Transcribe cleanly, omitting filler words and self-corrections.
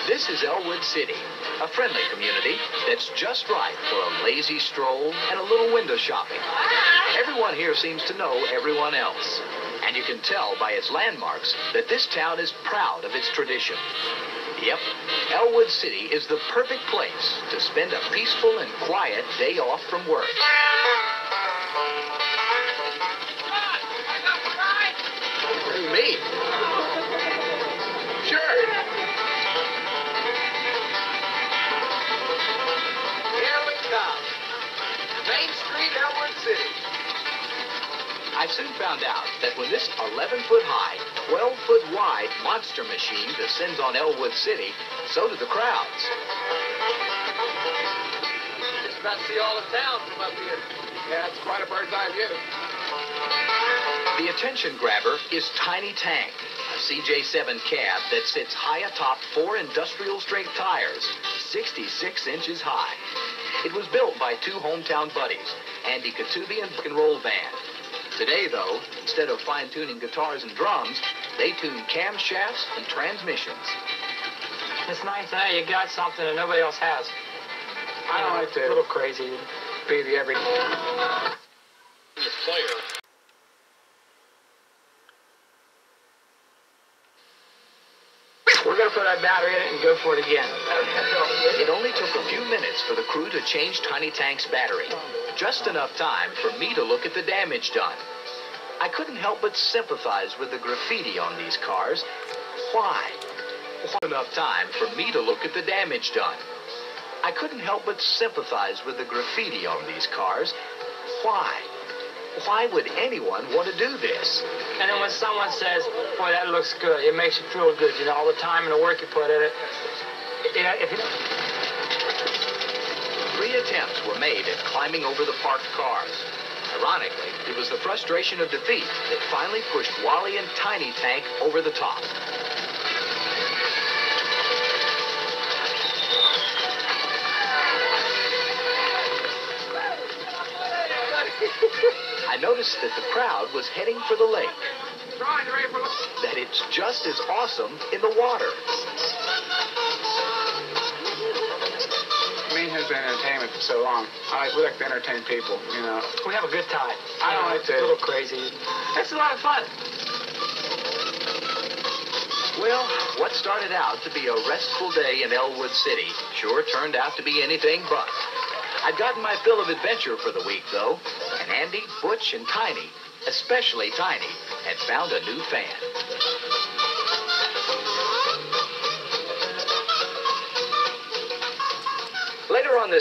This is Ellwood City, a friendly community that's just right for a lazy stroll and a little window shopping. Everyone here seems to know everyone else, and you can tell by its landmarks that this town is proud of its tradition. Yep, Ellwood City is the perfect place to spend a peaceful and quiet day off from work. What do you mean? Sure. Here we come. Main Street, Ellwood City. I soon found out that when this 11-foot high, 12-foot wide monster machine descends on Ellwood City, so do the crowds. Just about to see all of town from up here. Yeah, it's quite a bird's eye view. The attention grabber is Tiny Tank, a CJ7 cab that sits high atop 4 industrial-strength tires, 66 inches high. It was built by 2 hometown buddies, Andy Katubi and rock and roll band. Today, though, instead of fine-tuning guitars and drums, they tune camshafts and transmissions. It's nice that you got something that nobody else has. I don't like to. A little crazy, be the everyday. The player. We're going to put our battery in it and go for it again. It only took a few minutes for the crew to change Tiny Tank's battery. Just enough time for me to look at the damage done. I couldn't help but sympathize with the graffiti on these cars. Why? Enough time for me to look at the damage done. I couldn't help but sympathize with the graffiti on these cars. Why? Why would anyone want to do this? And then when someone says, boy, that looks good, it makes you feel good, you know, all the time and the work you put in it. You know, if you... 3 attempts were made at climbing over the parked cars. Ironically, it was the frustration of defeat that finally pushed Wally and Tiny Tank over the top. I noticed that the crowd was heading for the lake. That it's just as awesome in the water. Me has been entertainment for so long. We like to entertain people, you know. We have a good time. I don't like to. A little crazy. It's a lot of fun. Well, what started out to be a restful day in Ellwood City sure turned out to be anything but. I'd gotten my fill of adventure for the week, though, and Andy, Butch, and Tiny, especially Tiny, had found a new fan. Later on this